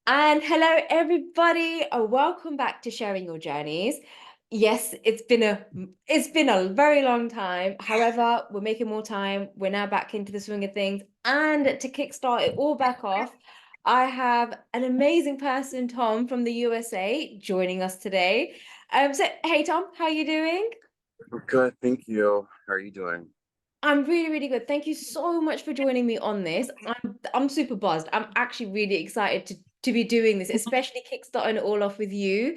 And hello, everybody. Welcome back to Sharing Your Journeys. Yes, it's been a very long time. However, we're making more time. We're now back into the swing of things. And to kickstart it all back off, I have an amazing person, Tom from the USA, joining us today. So hey Tom, how are you doing? Good, thank you. How are you doing? I'm really, really good. Thank you so much for joining me on this. I'm super buzzed. I'm actually really excited to be doing this, especially kickstarting it all off with you.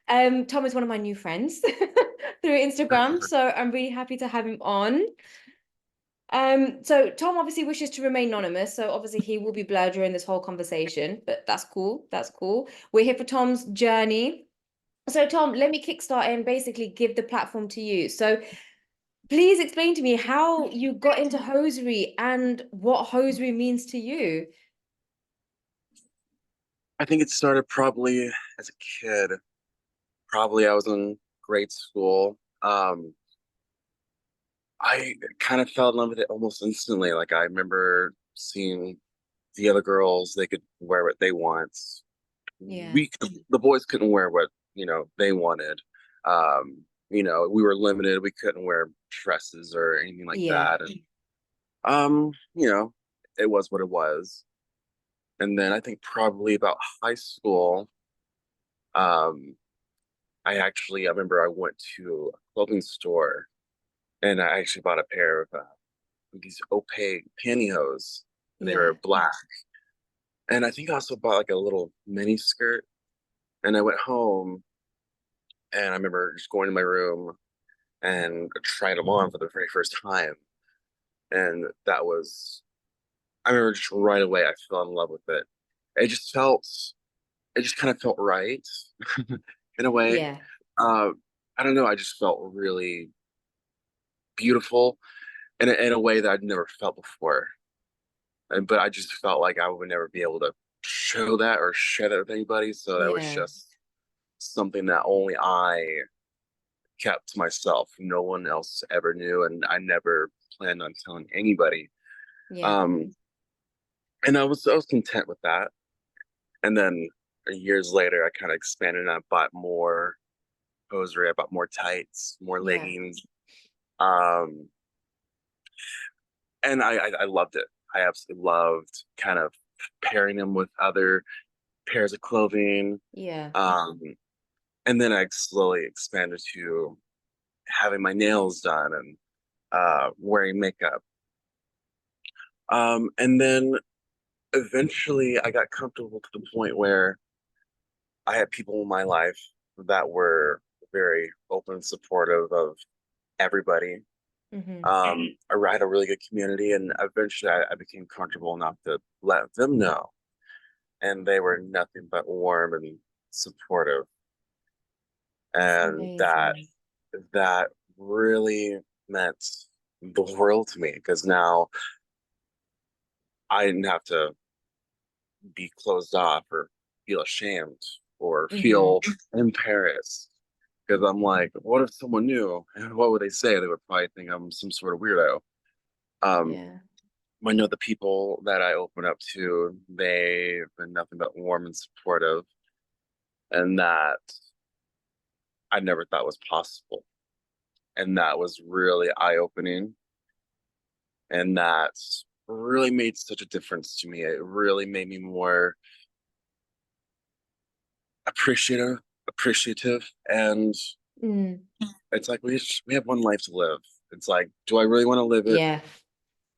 Tom is one of my new friends through Instagram, so I'm really happy to have him on. So Tom obviously wishes to remain anonymous, so obviously he will be blurred during this whole conversation, but that's cool. That's cool. We're here for Tom's journey. So Tom, let me kickstart and basically give the platform to you. So please explain to me how you got into hosiery and what hosiery means to you. I think it started probably as a kid. Probably I was in grade school. I kind of fell in love with it almost instantly. Like I remember seeing the other girls, they could wear what they want. Yeah. The boys couldn't wear what, they wanted. We were limited. We couldn't wear dresses or anything like Yeah. that. And um, you know, it was what it was. And then I think probably about high school, um, I remember I went to a clothing store and I actually bought a pair of these opaque pantyhose. They Yeah. were black. And I think I also bought like a little mini skirt. And I went home and I remember just going to my room and trying them on for the very first time. And I remember just right away I fell in love with it. It just felt, it just kind of felt right in a way. Yeah. Uh, I don't know. I just felt really beautiful in a way that I'd never felt before. But I just felt like I would never be able to show that or share that with anybody. So that was Yeah. just something that only I kept to myself. No one else ever knew, and I never planned on telling anybody. Yeah. Um, and I was content with that. And then years later, I kind of expanded and I bought more hosiery. I bought more tights, more Yeah. leggings. Um, and I loved it. I absolutely loved kind of pairing them with other pairs of clothing. Yeah. Um, and then I slowly expanded to having my nails done and wearing makeup. And then eventually I got comfortable to the point where I had people in my life that were very open and supportive of everybody. Hmm. I had a really good community, and eventually I became comfortable enough to let them know, and they were nothing but warm and supportive, and Amazing. that really meant the world to me because now I didn't have to be closed off or feel ashamed or Hmm. feel embarrassed because I'm like, what if someone knew? And what would they say? They would probably think I'm some sort of weirdo. Um, Yeah. I know the people that I open up to, they've been nothing but warm and supportive, and that I never thought was possible. And that was really eye-opening, and that really made such a difference to me. It really made me more appreciative, appreciative, and Mm. it's like we have one life to live. It's like, do I really want to live it Yeah.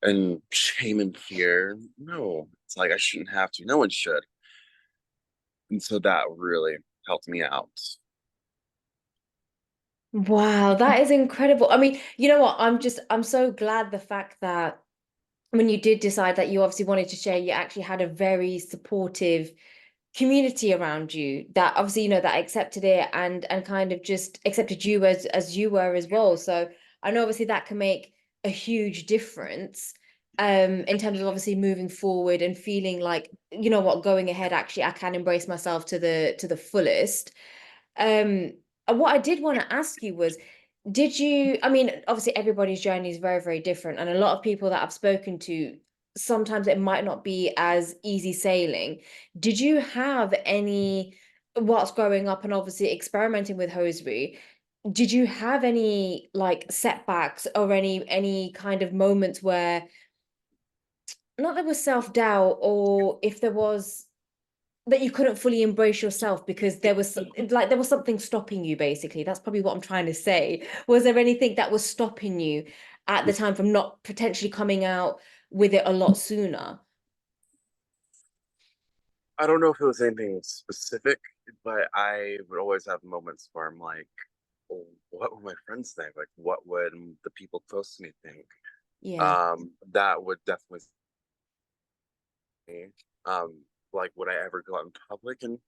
in shame and fear? No. It's like I shouldn't have to. No one should. And so that really helped me out. Wow, that is incredible. I mean, you know what? I'm so glad the fact that when you did decide that you obviously wanted to share, you actually had a very supportive community around you that obviously that accepted it and kind of just accepted you as you were as well. So I know obviously that can make a huge difference in terms of obviously moving forward and feeling like what, going ahead, actually I can embrace myself to the fullest. And what I did want to ask you was, I mean, obviously everybody's journey is very, very different. And a lot of people that I've spoken to sometimes it might not be as easy sailing. Did you have any, whilst growing up and obviously experimenting with hosiery, did you have any like setbacks or any kind of moments where not there was self-doubt, or if there was that you couldn't fully embrace yourself because there was like there was something stopping you, basically? That's probably what I'm trying to say. Was there anything that was stopping you at the time from not potentially coming out with it a lot sooner? I don't know if it was anything specific, but I would always have moments where I'm like, oh, what would my friends think? Like, what would the people close to me think? Yeah, That would definitely me. Um, like, would I ever go out in public and,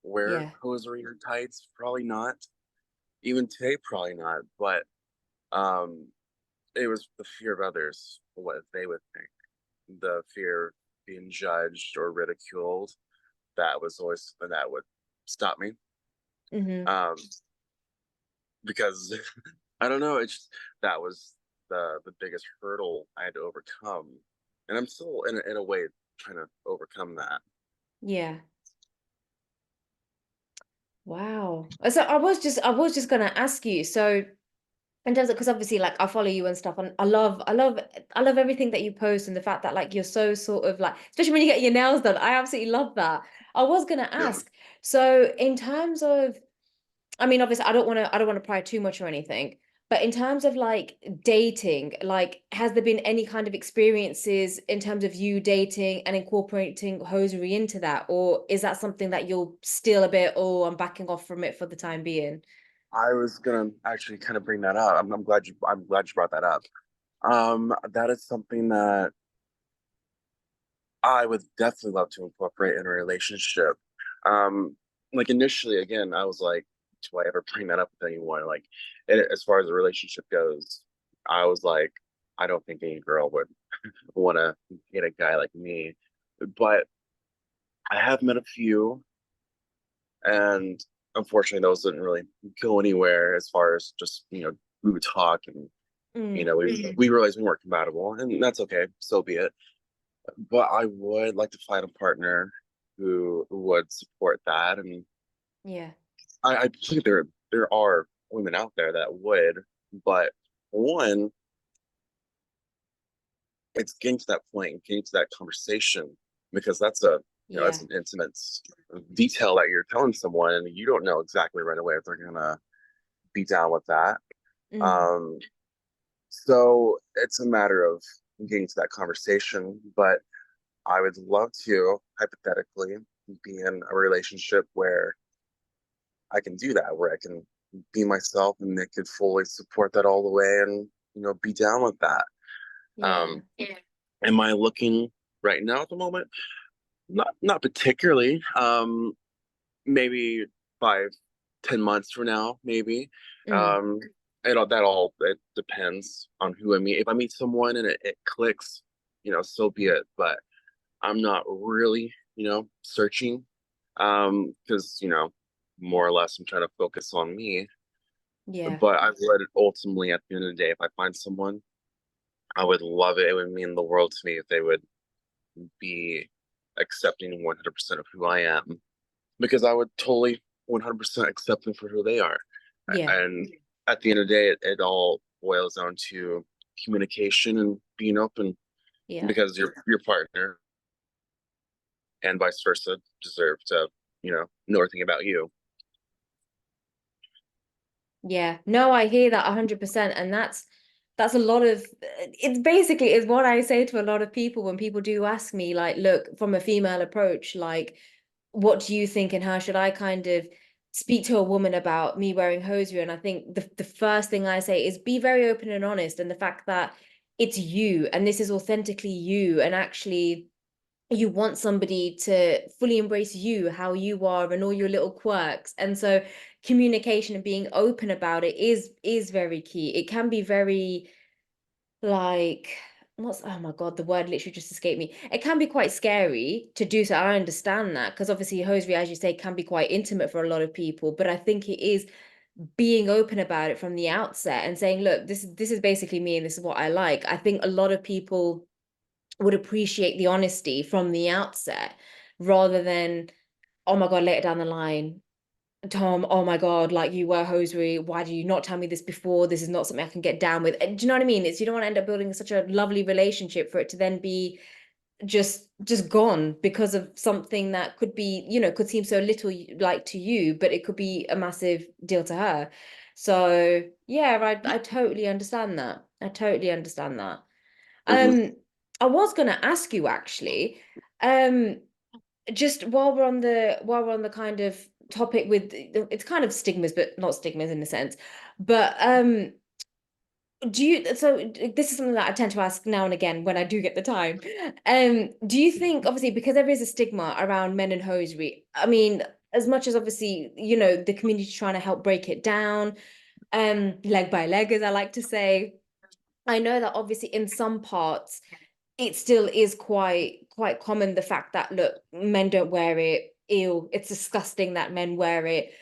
wear yeah. hosiery or tights? Probably not. Even today, probably not. But um, it was the fear of others, what they would think, the fear of being judged or ridiculed. That was always something that would stop me. Mm-hmm. Um, because I don't know, it's just, that was the biggest hurdle I had to overcome, and I'm still in a way trying to overcome that. Yeah. Wow. So I was just gonna ask you, so in terms of, because obviously like I follow you and stuff, and I love everything that you post, and the fact that like you're so sort of like, especially when you get your nails done, I absolutely love that. I was gonna Yeah. ask, so in terms of, I mean, obviously, I don't want to pry too much or anything, but in terms of like dating, like, has there been any kind of experiences in terms of you dating and incorporating hosiery into that, or is that something that you're still a bit, oh, I'm backing off from it for the time being? I was gonna actually kind of bring that up. I'm glad you brought that up. That is something that I would definitely love to incorporate in a relationship. Like initially, again, I was like, do I ever bring that up with anyone? Like, as far as the relationship goes, I was like, I don't think any girl would want to get a guy like me. But I have met a few, and unfortunately, those didn't really go anywhere as far as just, we would talk and, Mm, we realized we weren't compatible, and that's okay. So be it. But I would like to find a partner who would support that, and yeah, I think there are women out there that would, but one, it's getting to that point, getting to that conversation, because that's yeah. an intimate detail that you're telling someone, and you don't know exactly right away if they're gonna be down with that. Mm, Um, so it's a matter of getting to that conversation, but I would love to hypothetically be in a relationship where I can do that, where I can be myself and they could fully support that all the way and, be down with that. yeah, Um, am I looking right now at the moment? Not particularly. Maybe 5, 10 months from now, maybe. mm, Um, it depends on who I meet. If I meet someone and it clicks, so be it. But I'm not really, searching. Because, more or less I'm trying to focus on me. yeah, But I would ultimately, at the end of the day, if I find someone, I would love it. It would mean the world to me if they would be accepting 100% of who I am, because I would totally 100% accept them for who they are. yeah, And at the end of the day, it all boils down to communication and being open, yeah. because your partner and vice versa deserve to, know everything about you. Yeah, no, I hear that 100%. And that's a lot of, it's basically is what I say to a lot of people when people do ask me, like, look, from a female approach, like, what do you think and how should I kind of speak to a woman about me wearing hosiery? And I think the first thing I say is be very open and honest. And the fact that it's you and this is authentically you, and actually you want somebody to fully embrace you, how you are, and all your little quirks. And so communication and being open about it is very key. It can be very like, what's, oh my god, the word literally just escaped me. It can be quite scary to do so. I understand that, because obviously hosiery, as you say, can be quite intimate for a lot of people, but I think it is being open about it from the outset and saying, look, this is basically me and this is what I like. I think a lot of people would appreciate the honesty from the outset rather than, oh my God, later down the line, Tom, oh my God, like you were hosiery. Why do you not tell me this before? This is not something I can get down with. Do you know what I mean? It's you don't want to end up building such a lovely relationship for it to then be just gone because of something that could be, could seem so little like to you, but it could be a massive deal to her. So yeah, I totally understand that. I totally understand that. Hmm. Um, I was gonna ask you actually, um, just while we're on the kind of topic with it's kind of stigmas, but not stigmas in a sense. But do you so this is something that I tend to ask now and again when I do get the time. Do you think obviously because there is a stigma around men and hosiery, I mean, as much as obviously, the community trying to help break it down, leg by leg, as I like to say, I know that obviously in some parts it still is quite common the fact that look, men don't wear it, ew, it's disgusting that men wear it.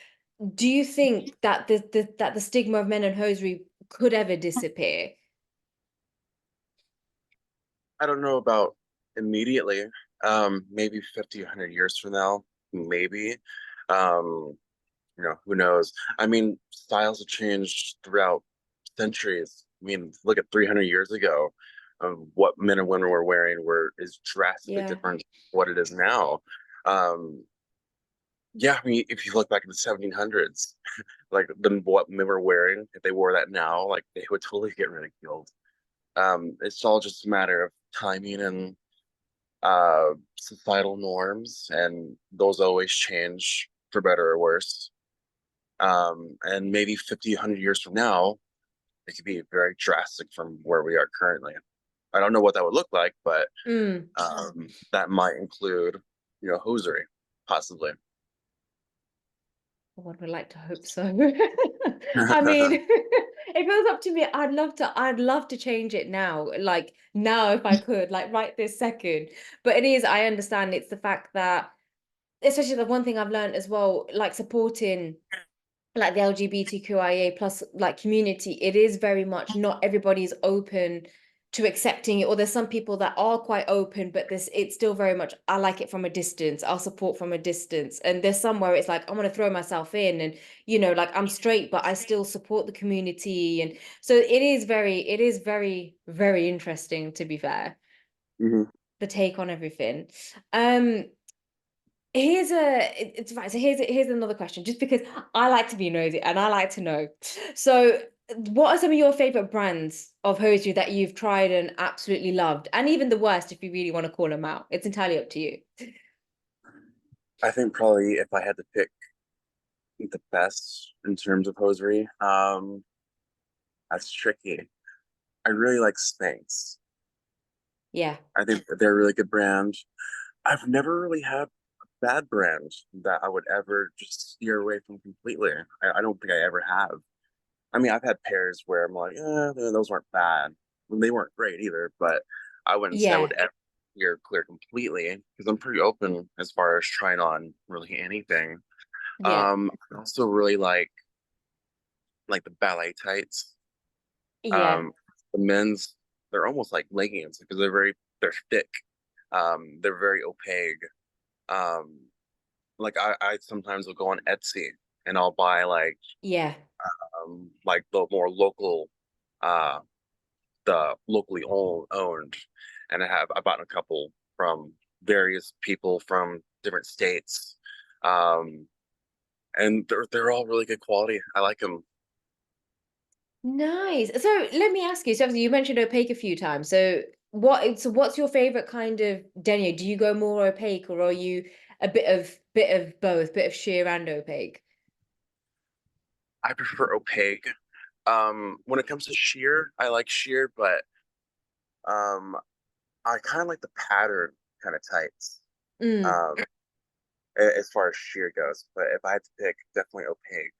Do you think that the stigma of men and hosiery could ever disappear? I don't know about immediately. Maybe 50, 100 years from now, maybe. Um, who knows? I mean, styles have changed throughout centuries. I mean, look at 300 years ago, what men and women were wearing were is drastically Yeah. different from what it is now. Um, yeah, I mean, if you look back in the 1700s, like then what men were wearing, if they wore that now, like they would totally get ridiculed. It's all just a matter of timing and societal norms, and those always change for better or worse. And maybe 50, 100 years from now, it could be very drastic from where we are currently. I don't know what that would look like, but Mm. that might include, hosiery, possibly. One would like to hope so. I mean, if it was up to me, I'd love to change it now. Like now, if I could, like right this second. But it is, I understand it's the fact that, especially the one thing I've learned as well, like supporting like the LGBTQIA plus like community, it is very much not everybody's open to accepting it, or there's some people that are quite open, but this it's still very much I like it from a distance, I'll support from a distance, and there's somewhere it's like I want to throw myself in, and like I'm straight but I still support the community, and so it is very very interesting, to be fair, Hmm. the take on everything. um it's right. So here's another question, just because I like to be nosy and I like to know. So, what are some of your favorite brands of hosiery that you've tried and absolutely loved, and even the worst, if you really want to call them out? It's entirely up to you. I think probably if I had to pick the best in terms of hosiery, that's tricky. I really like Spanx. Yeah, I think they're a really good brand. I've never really had a bad brand that I would ever just steer away from completely. I don't think I ever have. I mean, I've had pairs where I'm like, those weren't bad. Well, they weren't great either, but I wouldn't say I yeah, would ever steer clear completely because I'm pretty open as far as trying on really anything. yeah, I also really like the ballet tights. yeah, Um, the men's, they're almost like leggings because they're thick. They're very opaque. Um, like I sometimes will go on Etsy and I'll buy yeah, like the more local, uh, the locally owned, and I bought a couple from various people from different states, um, and they're all really good quality. I like them. nice. So let me ask you. So obviously you mentioned opaque a few times. So what's your favorite kind of denier? Do you go more opaque, or are you a bit of both, bit of sheer and opaque? I prefer opaque. When it comes to sheer, I like sheer, but um, I kind of like the pattern kind of tights. Mm. Um, as far as sheer goes, but if I had to pick, definitely opaque.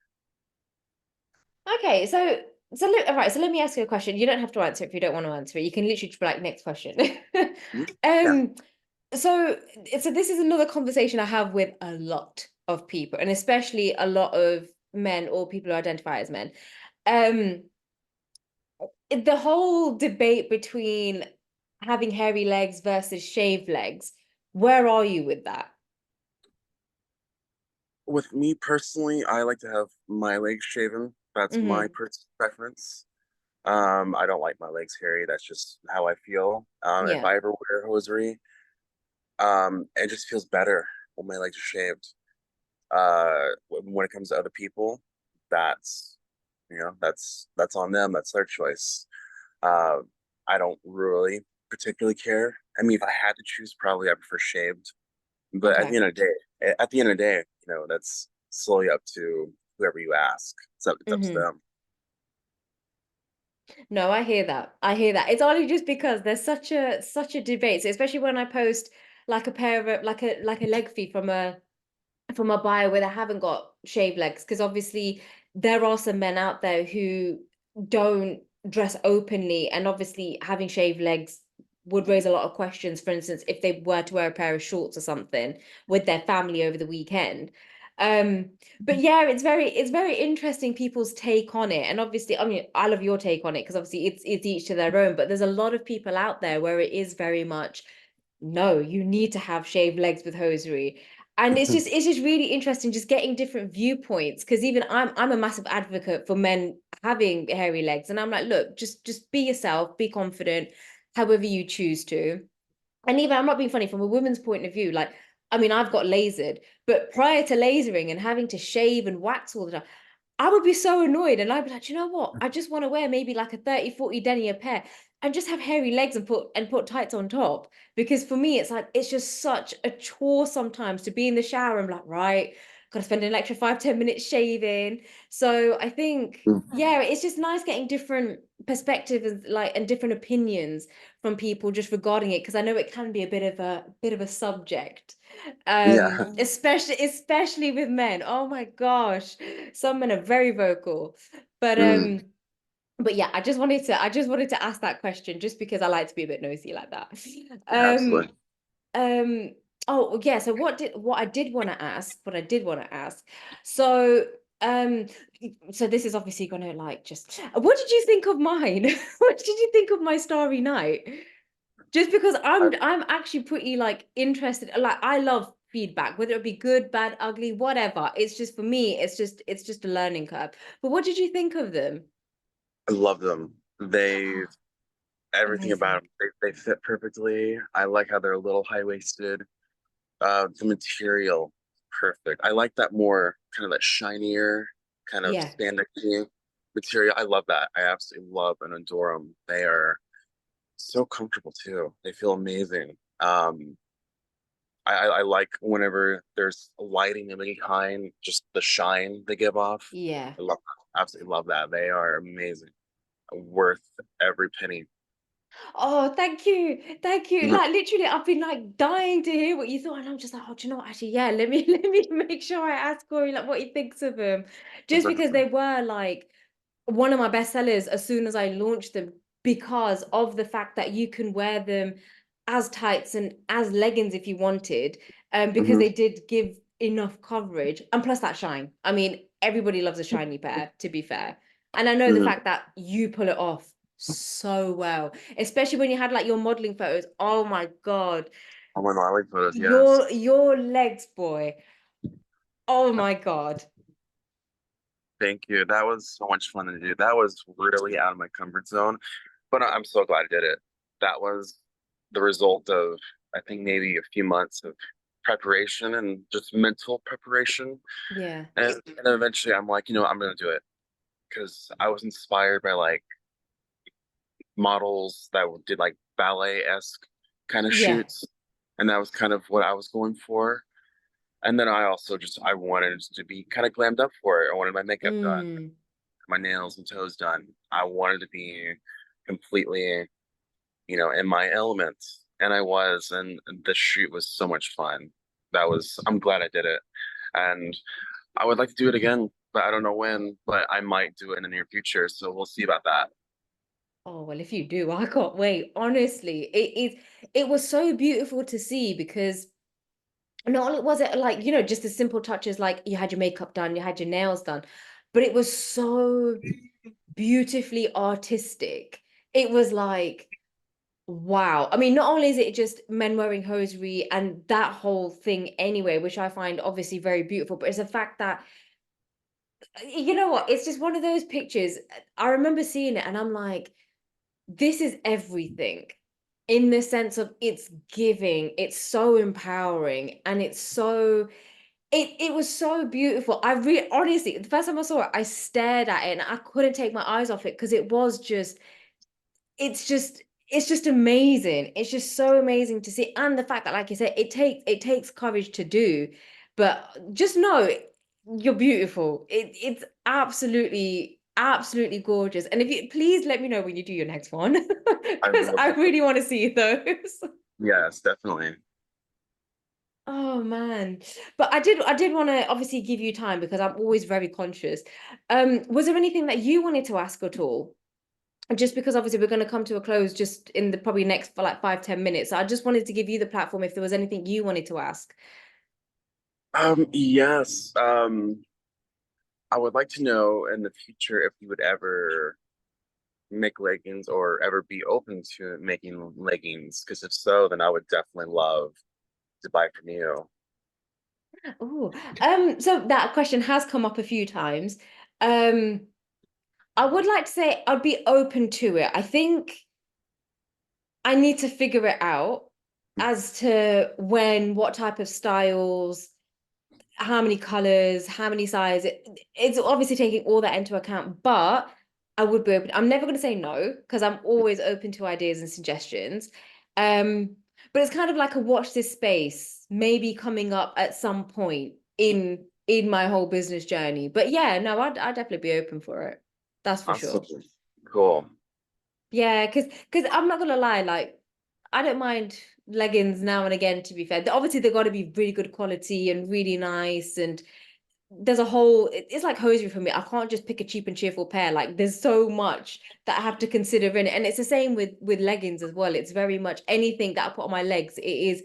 Okay, all right, so let me ask you a question. You don't have to answer it if you don't want to answer it. You can literally just be like, next question. Mhm. Yeah. Um, so so this is another conversation I have with a lot of people, and especially a lot of men or people who identify as men. Um, the whole debate between having hairy legs versus shaved legs. Where are you with that? With me personally, I like to have my legs shaven. That's my Hmm. preference. I don't like my legs hairy. That's just how I feel. If Yeah. I ever wear hosiery, it just feels better when my legs are shaved. When it comes to other people, that's that's on them. That's their choice. Uh, I don't really particularly care. I mean, if I had to choose, probably I prefer shaved. But at the Okay. end of the day, that's slowly up to whoever you ask. It's up to Hmm. them. No, I hear that. I hear that. It's only just because there's such a debate. So especially when I post like a pair of like a leg feed from a buyer where they haven't got shaved legs, because obviously there are some men out there who don't dress openly, and obviously having shaved legs would raise a lot of questions. For instance, if they were to wear a pair of shorts or something with their family over the weekend. Um, but yeah, it's very interesting people's take on it. And obviously, I mean, I love your take on it because obviously it's each to their own, but there's a lot of people out there where it is very much no, you need to have shaved legs with hosiery. And it's just really interesting just getting different viewpoints, because even I'm a massive advocate for men having hairy legs, and I'm like, look, just be yourself, be confident, however you choose to. And even I'm not being funny from a woman's point of view, like I mean, I've got lasered, but prior to lasering and having to shave and wax all the time, I would be so annoyed, and I'd be like, you know what? I just want to wear maybe like a 30, 40 denier pair and just have hairy legs and put tights on top. Because for me, it's like it's just such a chore sometimes to be in the shower. I'm like, right, gotta spend an extra 5, 10 minutes shaving. So I think, yeah, it's just nice getting different perspectives like and different opinions from people just regarding it, because I know it can be a bit of a subject, Yeah. especially with men. Oh my gosh, some men are very vocal, but Mm, but yeah, I just wanted to ask that question just because I like to be a bit nosy like that. yeah, um absolutely. um oh yeah, so what I did want to ask, so um so this is obviously gonna like just what did you think of mine? What did you think of my Starry Night? Just because I, I'm actually pretty like interested, like I love feedback, whether it be good, bad, ugly, whatever. It's just for me, it's just a learning curve. But what did you think of them? I love them. They everything about Amazing. them. They fit perfectly. I like how they're a little high waisted. The material, perfect. I like that more kind of that shinier, kind of Yeah. spandexy material. I love that. I absolutely love and adore them. They are so comfortable too. They feel amazing. I like whenever there's lighting of any kind, just the shine they give off. Yeah. I love absolutely love that. They are amazing. Worth every penny. Oh, thank you. Thank you. Mhm. Like literally, I've been like dying to hear what you thought. And I'm just like, oh, do you know what? Actually, yeah, let me let me make sure I ask Corey like what he thinks of them. Just because they were like one of my best sellers as soon as I launched them, because of the fact that you can wear them as tights and as leggings if you wanted, because Mhm. they did give enough coverage, and plus that shine. I mean, everybody loves a shiny pair, to be fair. And I know the Mhm. fact that you pull it off so well, especially when you had like your modeling photos. Oh my God, Oh my God, I like photos, yes. your legs, boy. Oh my God. Thank you. That was so much fun to do. That was really out of my comfort zone, but I'm so glad I did it. That was the result of, I think, maybe a few months of preparation and just mental preparation. Yeah. And eventually I'm like, I'm gonna do it because I was inspired by like models that did like ballet-esque kind of Yeah. shoots. And that was kind of what I was going for. And then I also just I wanted to be kind of glammed up for it. I wanted my makeup done, Mm. my nails and toes done. I wanted to be completely, in my element. And I was, and the shoot was so much fun. I'm glad I did it. And I would like to do it again, but I don't know when, but I might do it in the near future. So we'll see about that. Oh, well, if you do, I can't wait. Honestly, it was so beautiful to see, because not only was it like, just the simple touches, like you had your makeup done, you had your nails done, but it was so beautifully artistic. It was like Wow. I mean, not only is it just men wearing hosiery and that whole thing anyway, which I find obviously very beautiful, but it's the fact that, you know what, it's just one of those pictures. I remember seeing it and I'm like, this is everything in the sense of it's giving, it's so empowering, and it's so it was so beautiful. I really honestly, the first time I saw it, I stared at it and I couldn't take my eyes off it because it was just it's just it's just amazing. It's just so amazing to see. And the fact that, like you said, it takes courage to do, but just know you're beautiful. It's absolutely gorgeous. And if you please let me know when you do your next one, I because I will. really want to see those. Yes, definitely. Oh man. But I did want to obviously give you time because I'm always very conscious. Was there anything that you wanted to ask at all? Just because obviously we're going to come to a close just in the probably next for like 5-10 minutes. So I just wanted to give you the platform if there was anything you wanted to ask. Yes. I would like to know in the future if you would ever make leggings or ever be open to making leggings. Because if so, then I would definitely love to buy from you. Oh, so that question has come up a few times. Um, I would like to say I'd be open to it. I think I need to figure it out as to when, what type of styles, how many colors, how many sizes. It's obviously taking all that into account, but I would be open. I'm never going to say no because I'm always open to ideas and suggestions. Um, but it's kind of like a watch this space, maybe coming up at some point in my whole business journey. But yeah, no, I'd definitely be open for it. That's for sure. Awesome. Cool. Yeah, because I'm not gonna lie, like I don't mind leggings now and again, to be fair. Obviously, they've got to be really good quality and really nice. And there's a whole, it's like hosiery for me. I can't just pick a cheap and cheerful pair. Like there's so much that I have to consider in it. And it's the same with leggings as well. It's very much anything that I put on my legs, it's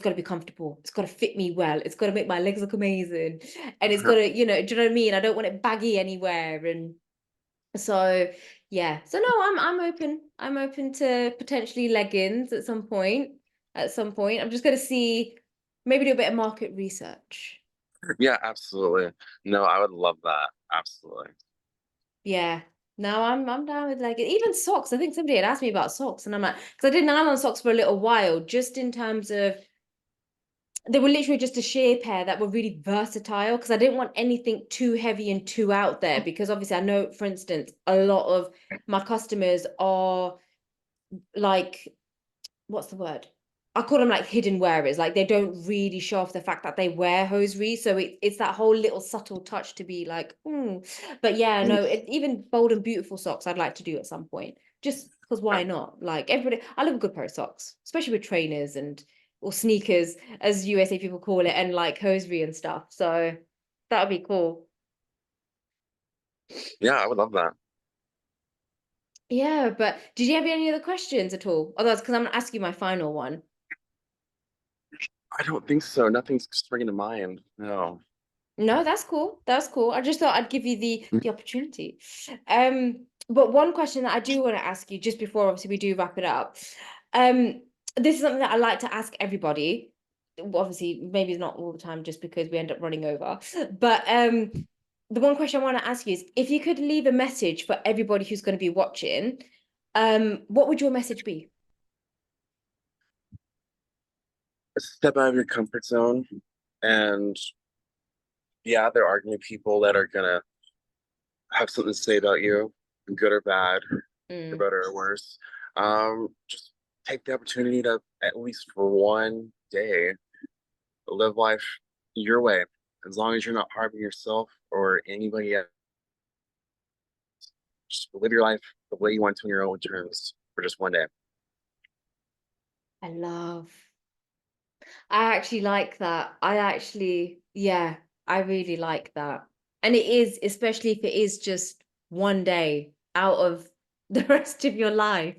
got to be comfortable. It's got to fit me well. It's got to make my legs look amazing. And it's got to, do you know what I mean? I don't want it baggy anywhere. And so yeah. So no, I'm open. I'm open to potentially leggings at some point. At some point. I'm just gonna see, maybe do a bit of market research. Yeah, absolutely. No, I would love that. Absolutely. Yeah. No, I'm down with leggings. Even socks. I think somebody had asked me about socks, and I'm like, because I did nylon socks for a little while, just in terms of they were literally just a sheer pair that were really versatile because I didn't want anything too heavy and too out there because obviously I know, for instance, a lot of my customers are like, what's the word? I call them like hidden wearers. Like they don't really show off the fact that they wear hosiery. So it's that whole little subtle touch to be like, mm. But yeah, no, even bold and beautiful socks I'd like to do at some point. Just because why not? Like everybody, I love a good pair of socks, especially with trainers and or sneakers, as USA people call it, and like hosiery and stuff. So that would be cool. Yeah, I would love that. Yeah, but did you have any other questions at all? Otherwise, because I'm gonna ask you my final one. I don't think so. Nothing's springing to mind. No. No, that's cool. That's cool. I just thought I'd give you the opportunity. But one question that I do want to ask you just before obviously we do wrap it up. This is something that I like to ask everybody. Well, obviously, maybe it's not all the time just because we end up running over. But the one question I want to ask you is if you could leave a message for everybody who's going to be watching, what would your message be? Step out of your comfort zone. And yeah, there are gonna be people that are gonna have something to say about you, good or bad, for Mm, better or worse. Just take the opportunity to, at least for one day, live life your way. As long as you're not harming yourself or anybody else, just live your life the way you want to on your own terms for just one day. I love. I actually like that. I actually, yeah, I really like that. And it is, especially if it is just one day out of the rest of your life.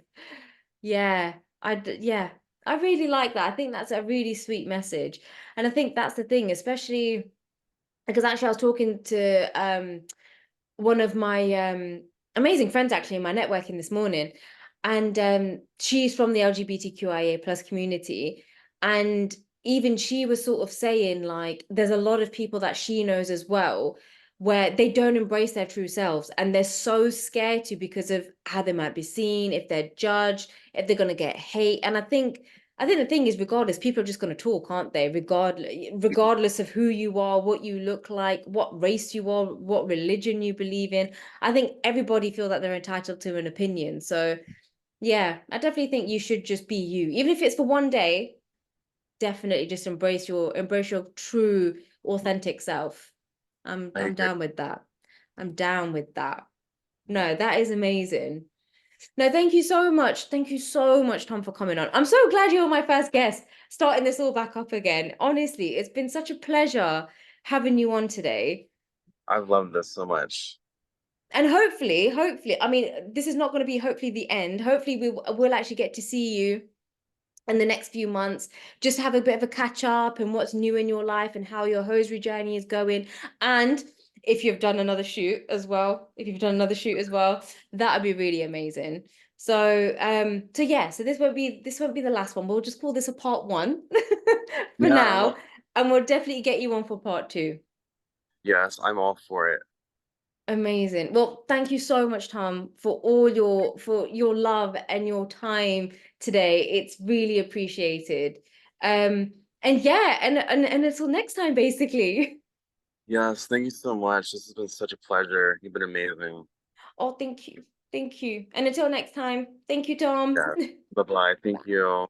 Yeah, yeah, I really like that. I think that's a really sweet message. And I think that's the thing, especially because actually I was talking to one of my amazing friends actually in my networking this morning. and she's from the LGBTQIA plus community, and even she was sort of saying like there's a lot of people that she knows as well where they don't embrace their true selves and they're so scared to because of how they might be seen, if they're judged, if they're going to get hate. And I think the thing is, regardless, people are just going to talk, aren't they? Regardless of who you are, what you look like, what race you are, what religion you believe in. I think everybody feels that they're entitled to an opinion. So yeah, I definitely think you should just be you. Even if it's for one day, definitely just embrace your true, authentic self. I'm I I'm agree. down with that. I'm down with that. No, that is amazing. No, thank you so much. Thank you so much, Tom, for coming on. I'm so glad you're my first guest, starting this all back up again. Honestly, it's been such a pleasure having you on today. I've loved this so much. And hopefully, I mean, this is not going to be hopefully the end. Hopefully, we'll actually get to see you in the next few months, just have a bit of a catch up and what's new in your life and how your hosiery journey is going. And if you've done another shoot as well, that would be really amazing. So yeah, so this won't be the last one. We'll just call this a part one for Yeah, I'm now, all, and we'll definitely get you on for part two. yes, I'm all for it. Amazing. Well, thank you so much, Tom, for your love and your time today. It's really appreciated. And yeah, and until next time, basically. Yes, thank you so much. This has been such a pleasure. You've been amazing. Oh, thank you. Thank you. And until next time, thank you, Tom. Yeah. Bye-bye. Thank you.